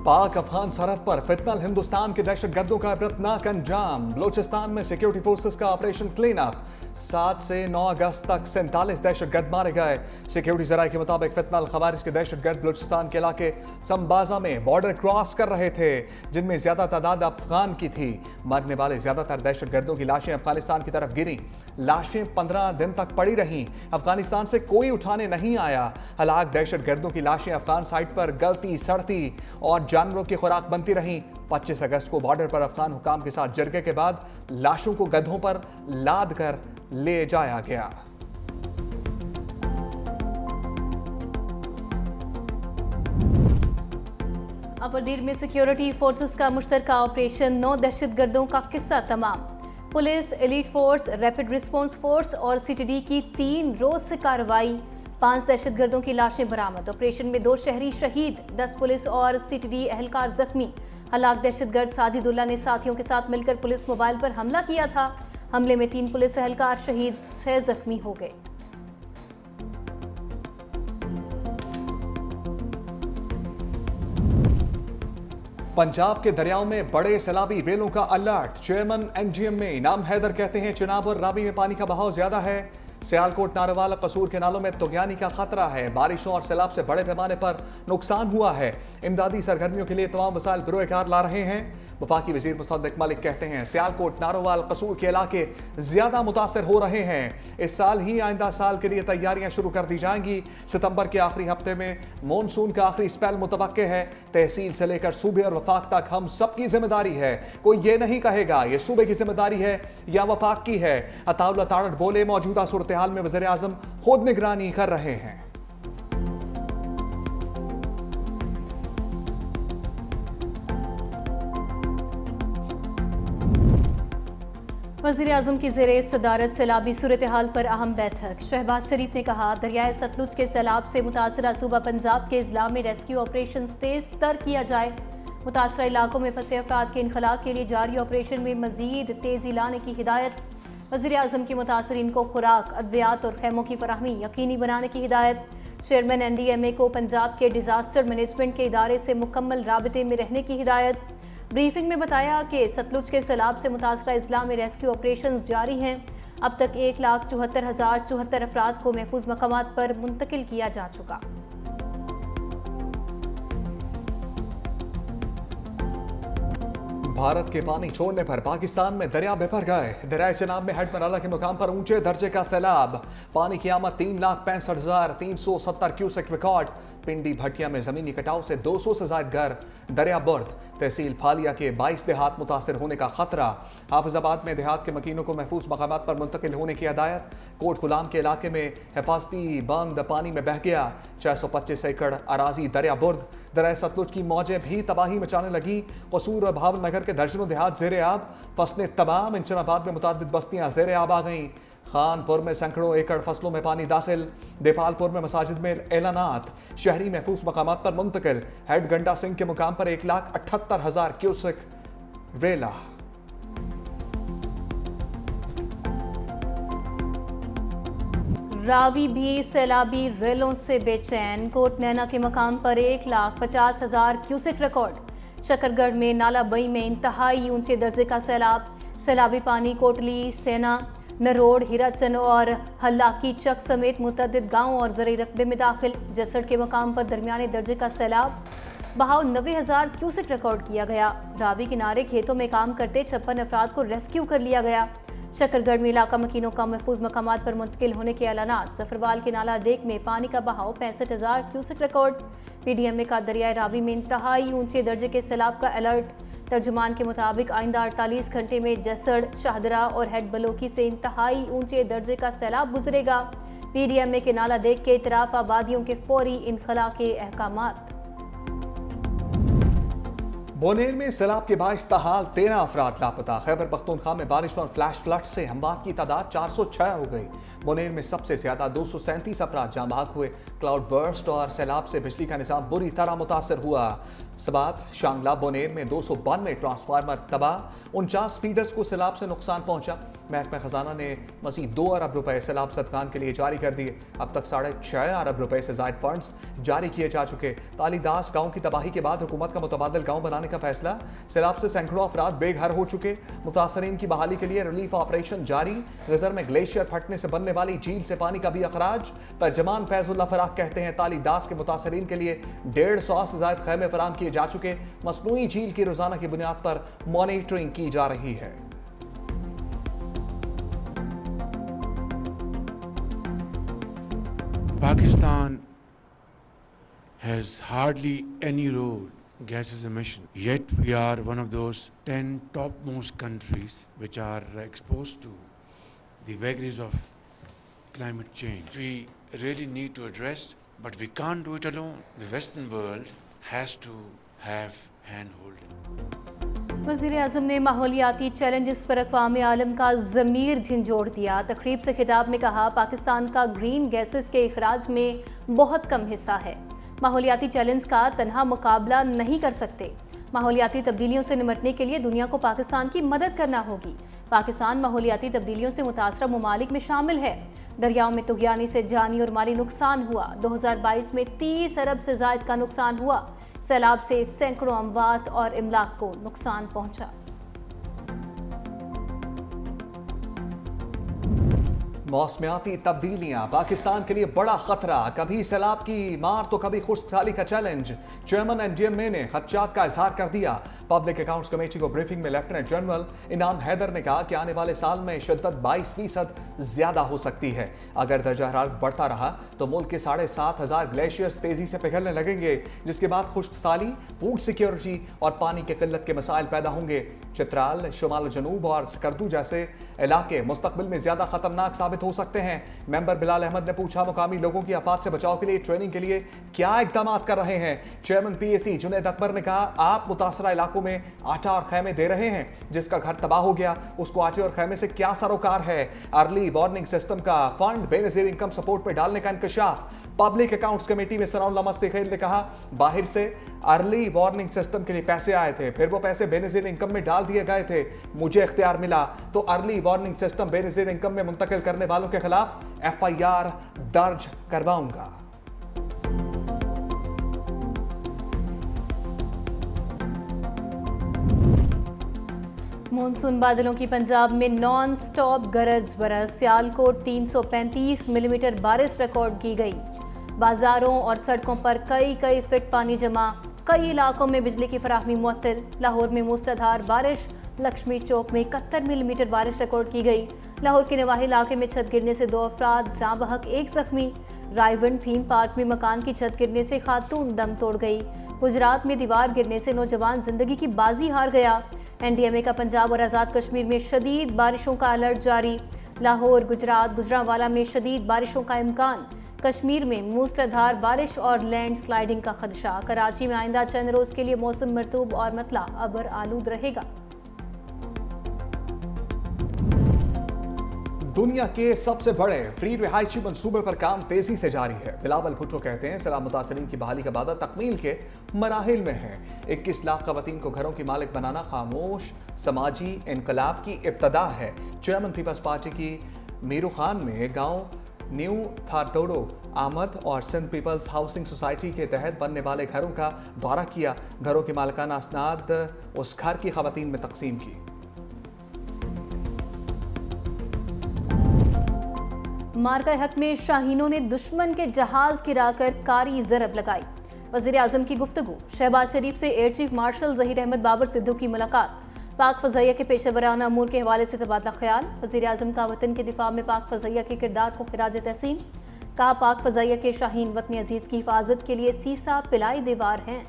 पाक अफगान सरहद पर फितनल हिंदुस्तान के दहशतगर्दों का इबरतनाक अंजाम। बलूचिस्तान में सिक्योरिटी फोर्सेस का ऑपरेशन क्लीन अप। 7 से 9 अगस्त तक 47 दहशतगर्द मारे गए। सिक्योरिटी जराये के मुताबिक फितनल खवारिज के दहशतगर्द बलूचिस्तान के इलाके संबाजा में बॉर्डर क्रॉस कर रहे थे, जिनमें ज्यादा तादाद अफगान की थी। मरने वाले ज्यादातर दहशतगर्दों की लाशें अफगानिस्तान की तरफ गिरी। लाशें 15 दिन तक पड़ी रहीं। अफगानिस्तान से कोई उठाने नहीं आया। हलाक दहशतगर्दों की लाशें अफगान साइड पर गलती सड़ती और जानवरों की खुराक बनती रहीं। 25 अगस्त को बॉर्डर पर अफगान हुकाम के साथ जरगे के बाद लाशों को गधों पर लाद कर ले जाया गया। अबरदीर में सिक्योरिटी फोर्सेस का मुश्तरका ऑपरेशन, 9 दहशतगर्दों का किस्सा तमाम। Police, elite force, rapid response force और सीटीडी की 3 रोज से कार्रवाई। 5 दहशतगर्दों की लाशें बरामद। ऑपरेशन में 2 शहरी शहीद, 10 पुलिस और सीटीडी एहलकार जख्मी। हलाक दहशतगर्द साजिदुल्ला ने साथियों के साथ मिलकर पुलिस मोबाइल पर हमला किया था। हमले में 3 पुलिस एहलकार शहीद, 6 जख्मी हो गए। पंजाब के दरियाओं में बड़े सैलाबी वेलों का अलर्ट। चेयरमैन एनजीएम में इनाम हैदर कहते हैं चिनाब और रावी में पानी का बहाव ज्यादा है। सियालकोट, नारोवाल, कसूर के नालों में तुगयानी का खतरा है। बारिशों और सैलाब से बड़े पैमाने पर नुकसान हुआ है। इमदादी सरगर्मियों के लिए तमाम वसाइल बिरोकार ला रहे हैं। वफाकी वजीर मुस्तफा मलिक कहते हैं सियालकोट, नारोवाल, कसूर के इलाके ज्यादा मुतासर हो रहे हैं। इस साल ही आइंदा साल के लिए तैयारियां शुरू कर दी जाएंगी। सितंबर के आखिरी हफ्ते में मॉनसून का आखिरी स्पेल मुतवक्के है। तहसील से लेकर सूबे और वफाक तक हम सबकी जिम्मेदारी है। कोई ये नहीं कहेगा ये सूबे की जिम्मेदारी है या वफाक की है। अताउल्ला तारड़ बोले मौजूदा सूरत हाल में वज़ीर आज़म खुद निगरानी कर रहे हैं। वज़ीर आज़म की ज़ेरे सदारत सैलाबी सूरत हाल पर अहम बैठक। शहबाज शरीफ ने कहा दरियाए सतलुज के सैलाब से मुतासरा सूबा पंजाब के इजला में रेस्क्यू ऑपरेशन तेज तर किया जाए। मुतासरा इलाकों में फंसे अफराद के इनखला के लिए जारी ऑपरेशन में मजीद तेजी लाने की हिदायत। वज़ीर आज़म की मुतासरीन को खुराक, अद्वियात और खैमों की फराहमी यकीनी बनाने की हिदायत। चेयरमैन NDMA को पंजाब के डिजास्टर मैनेजमेंट के इदारे से मुकम्मल राबते में रहने की हिदायत। ब्रीफिंग में बताया कि सतलुज के सैलाब से मुतासरा इजला में रेस्क्यू ऑपरेशन जारी हैं। अब तक 1,74,074 अफराद को महफूज मकामात पर मुंतकिल किया जा चुका। भारत के पानी छोड़ने पर पाकिस्तान में दरिया बेभर गए। दरिया चनाब में हेड मराला के मुकाम पर ऊंचे दर्जे का सैलाब। पानी की आमद 3,65,370 क्यूसेक रिकॉर्ड। पिंडी भटिया में जमीनी कटाव से 200 से ज्यादा घर दरिया बुर्द। तहसील फालिया के 22 देहात मुतासर होने का खतरा। हाफिजाबाद में देहात के मकीनों को महफूज मकामात पर मुंतकिल होने की हदायत। कोट गुलाम के इलाके में हिफाजती बंद पानी में बह गया। 625 एकड़ अराजी दरिया बुर्द। दरिया सतलुज की मौजें भी तबाही मचाने लगी। कसूर और भावलनगर के दर्जनों देहात जेर आब। फसलें तबाह। इंचनाबाद में मुतादिद बस्तियां जेर आब आ गईं। खानपुर में सैकड़ों एकड़ फसलों में पानी दाखिल। देपालपुर में मसाजिद में एलानात। शहरी महफूज मकामात पर मुंतकिल। हेड गंडा सिंह के मुकाम पर 1,78,000 क्यूसेक वेला। रावी भी सैलाबी रेलों से बेचैन। कोट नैना के मकाम पर 1,50,000 क्यूसेक रिकॉर्ड। शकरगढ़ में नाला बई में इंतहाई ऊंचे दर्जे का सैलाब। सैलाबी पानी कोटली, सेना, नरोड, हिराचन और हल्लाकी चक समेत मुतअद्दिद गांव और ज़रई रकबे में दाखिल। जसड़ के मकाम पर दरमियाने दर्जे का सैलाब। बहाव 90,000 क्यूसेक रिकॉर्ड किया गया। रावी किनारे खेतों में काम करते 56 अफराद को रेस्क्यू कर लिया गया। शकरगढ़ में इलाका मकीनों का महफूज मकामात पर मुंतकिल होने के ऐलानात। जफरवाल के नाला डेक में पानी का बहाव 65,000 क्यूसेक रिकॉर्ड। PDMA का दरियाए रावी में इंतहाई ऊंचे दर्जे के सैलाब का अलर्ट। तर्जुमान के मुताबिक आइंदा 48 घंटे में जसड़, शाहदरा और हेड बलोकी से इंतहाई ऊंचे दर्जे का सैलाब गुजरेगा। PDMA के नाला डेक के इतराफ आबादियों के फौरी इनखला के अहकामात। बोनेर में सैलाब के बाइस ताहाल 13 अफराद लापता। खैबर पख्तूनख्वा में बारिश और फ्लैश फ्लड से हमवात की तादाद 406 हो गई। बोनेर में सबसे ज्यादा 237 अफराद जाँ बहक हुए। क्लाउड बर्स्ट और सैलाब से बिजली का निज़ाम बुरी तरह मुतासर हुआ। सबात शांगला बोनेर में 292 ट्रांसफार्मर तबाह, 49 फीडर्स को सैलाब से नुकसान पहुंचा। महकमा खजाना ने मज़ीद 2 अरब रुपए सैलाब सदकान के लिए जारी कर दिए। अब तक 6.5 अरब रुपए से जायद फंड्स जारी किए जा चुके। तालीदास गांव की तबाही के बाद हुकूमत का मुतबादिल गांव बनाने का फैसला। सैलाब से सैकड़ों अफराद बेघर हो चुके। मुतासरीन की बहाली के लिए रिलीफ ऑपरेशन जारी। गजर में ग्लेशियर फटने से बनने वाली झील से पानी का भी अखराज। तर्जमान फैजुल्ला फराक कहते हैं तालीदास के मुतासरीन के लिए 150 से ज्यादा खैमे फराम किए जा चुके। मसनूई झील की रोजाना की बुनियाद पर मॉनिटरिंग की जा रही है। Pakistan has hardly any road gases emission, yet we are one of those 10 topmost countries which are exposed to the vagaries of climate change. We really need to address, but we can't do it alone. The Western world has to have hand-holding. वज़ीर-ए-आज़म ने माहौलियाती challenges पर अक़वाम आलम का ज़मीर झंझोड़ दिया। तकरीब से खिताब में कहा, पाकिस्तान का ग्रीन गैसेस के इखराज में बहुत कम हिस्सा है। माहौलियाती चैलेंज का तन्हा मुकाबला नहीं कर सकते। माहौलियाती तब्दीलियों से निमटने के लिए दुनिया को पाकिस्तान की मदद करना होगी। पाकिस्तान माहौलियाती तब्दीलियों से मुतासरा ममालिक में शामिल है। दरियाओं में तुग़यानी से जानी और माली नुकसान हुआ। 2022 में 30 अरब से ज़ायद का नुकसान हुआ। सैलाब से सैकड़ों अमवात और इमलाक को नुकसान पहुंचा। मौसमियाती तब्दीलियां पाकिस्तान के लिए बड़ा खतरा। कभी सैलाब की मार तो कभी खुश्कसाली का चैलेंज। चेयरमैन एनडीएमए ने खदशात का इजहार कर दिया। पब्लिक अकाउंट्स कमेटी को ब्रीफिंग में लेफ्टिनेंट जनरल इनाम हैदर ने कहा कि आने वाले साल में शिद्दत 22% ज्यादा हो सकती है। अगर दर्जा हरारत बढ़ता रहा तो मुल्क के 7,500 ग्लेशियर्स तेजी से पिघलने लगेंगे, जिसके बाद खुश्कसाली, फूड सिक्योरिटी और पानी की किल्लत के मसाइल पैदा होंगे। चित्राल, शुमाल जनूब और सकरदू जैसे इलाके मुस्तकबिल में ज्यादा खतरनाक साबित हो सकते हैं। मेंबर बिलाल अहमद ने पूछा, मुकामी लोगों की आफात से बचाव के लिए ट्रेनिंग के लिए क्या इकदाम कर रहे हैं। चेयरमैन पीएसी जुनैद अकबर ने कहा, आप मुतासरा इलाकों में आटा और खैमे दे रहे हैं। जिसका घर तबाह हो गया उसको आटे और खैमे से क्या सरोकार है। अर्ली वार्निंग सिस्टम का फंड बेनजीर इनकम सपोर्ट में डालने का इंकशाफ। पब्लिक अकाउंट्स कमेटी में सनाउल्लाह मुस्तकील ने कहा, बाहर से अर्ली वार्निंग सिस्टम के लिए पैसे आए थे, फिर वो पैसे बेनजीर इनकम में डाल दिए गए थे। मुझे इख्तियार मिला तो early warning system Benazir income में मुंतकिल करने वालों के खिलाफ FIR दर्ज करवाऊंगा। मानसून बादलों की पंजाब में नॉन स्टॉप गरज बरस। सियालकोट 335 मिलीमीटर बारिश रिकॉर्ड की गई। बाजारों और सड़कों पर कई फीट पानी जमा। कई इलाकों में बिजली की फराहमी मुअत्तल। लाहौर में मूसलाधार बारिश। लक्ष्मी चौक में 71 मिलीमीटर बारिश रिकॉर्ड की गई। लाहौर के नवाही इलाके में छत गिरने से 2 अफराद जाँ बहक, 1 जख्मी। रायवन थीम पार्क में मकान की छत गिरने से खातून दम तोड़ गई। गुजरात में दीवार गिरने से नौजवान जिंदगी की बाजी हार गया। एनडीएमए का पंजाब और आज़ाद कश्मीर में शदीद बारिशों का अलर्ट जारी। लाहौर, गुजरात, गुजरांवाला में शदीद बारिशों का इम्कान। कश्मीर में मूसलाधार बारिश और लैंड स्लाइडिंग का खदशा। कराची में आइंदा चंद रोज के लिए मौसम मरतूब और मतला अबर आलूद रहेगा। दुनिया के सबसे बड़े फ्री रिहायशी मंसूबे पर काम तेजी से जारी है। बिलावल भुट्टो कहते हैं, सैलाब मुतासरीन की बहाली का वादा तकमील के मराहिल में है। 21 लाख खवातीन को घरों की मालिक बनाना खामोश समाजी इनकलाब की इब्तदा है। चेयरमैन पीपल्स पार्टी की मीरू खान में गांव न्यू थाटोडो आमद और सिंध पीपल्स हाउसिंग सोसाइटी के तहत बनने वाले घरों का दौरा किया। घरों की मालिकाना असनाद उस घर की खवातीन में तकसीम की। मार्का हक में शाहीनों ने दुश्मन के जहाज गिराकर कारी जरब लगाई। वज़ीर-ए-आज़म की गुफ्तगू। शहबाज शरीफ से air chief marshal Zaheer Ahmed Babar Sidhu की मुलाकात। पाक फ़ज़ाइया के पेशेवराना अमूर के हवाले से तबादला ख्याल। वज़ीर-ए-आज़म का वतन के दिफा में पाक फ़ज़ाइया के किरदार को खिराज तहसीन। कहा, पाक फ़ज़ाइया के शाहीन वतन अजीज़ की हिफाजत के लिए सीसा पिलाई दीवार हैं।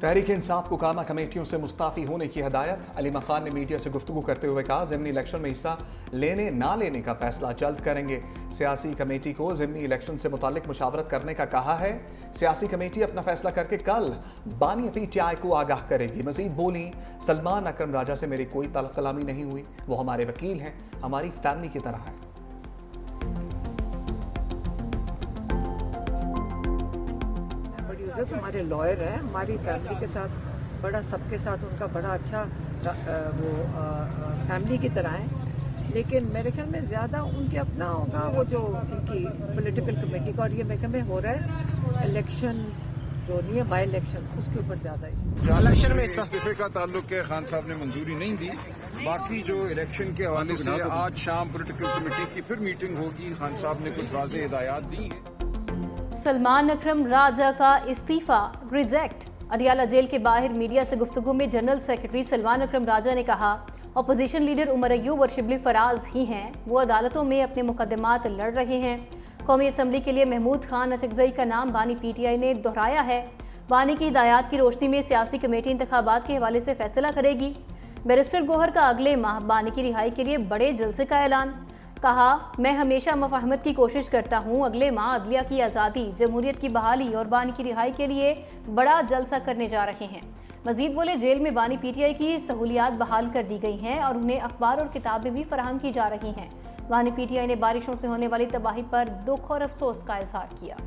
तहरीक इंसाफ को कामा कमेटियों से मुस्ताफी होने की हदायत। अली मखान ने मीडिया से गुफ्तगू करते हुए कहा, ज़िमनी इलेक्शन में हिस्सा लेने ना लेने का फैसला जल्द करेंगे। सियासी कमेटी को ज़िमनी इलेक्शन से मुतालिक मुशावरत करने का कहा है। सियासी कमेटी अपना फैसला करके कल बानी PTI को आगाह करेगी। मजीद बोली, सलमान अकरम राजा से मेरी कोई तलब कलामी नहीं हुई, वो हमारे वकील हैं, हमारी फैमिली की तरह है। तो हमारे लॉयर हैं, हमारी फैमिली के साथ बड़ा, सबके साथ उनका बड़ा अच्छा फैमिली की तरह है। लेकिन मेरे ख्याल में ज़्यादा उनके अपना होगा वो जो इनकी पॉलिटिकल कमेटी का, और ये मेरे ख्याल में हो रहा है इलेक्शन जो नहीं है, बाई इलेक्शन, उसके ऊपर ज़्यादा है। इलेक्शन में इस्तीफे का ताल्लुक है, खान साहब ने मंजूरी नहीं दी। बाकी जो इलेक्शन के हवाले से आज शाम पॉलिटिकल कमेटी की फिर मीटिंग होगी, खान साहब ने कुछ वाज़ेह हिदायत दी हैं। सलमान अकरम राजा का इस्तीफा रिजेक्ट। अडियाला जेल के बाहर मीडिया से गुफ्तगू में जनरल सेक्रेटरी सलमान अकरम राजा ने कहा, अपोजिशन लीडर उमर अयूब और शिबली फराज ही हैं, वो अदालतों में अपने मुकदमात लड़ रहे हैं। कौमी असम्बली के लिए महमूद खान अचकजई का नाम बानी PTI ने दोहराया है। बानी की हिदायत की रोशनी में सियासी कमेटी इंतखाबात के हवाले से फैसला करेगी। बैरिस्टर गोहर का अगले माह बानी की रिहाई के लिए बड़े जलसे का ऐलान। कहा, मैं हमेशा मुफाहमत की कोशिश करता हूँ, अगले माह अदलिया की आज़ादी, जमहूरियत की बहाली और बानी की रिहाई के लिए बड़ा जलसा करने जा रहे हैं। मजीद बोले, जेल में बानी PTI की सहूलियात बहाल कर दी गई हैं और उन्हें अखबार और किताबें भी फराहम की जा रही हैं। बानी PTI ने बारिशों से होने वाली तबाही पर दुख और अफसोस का इजहार किया।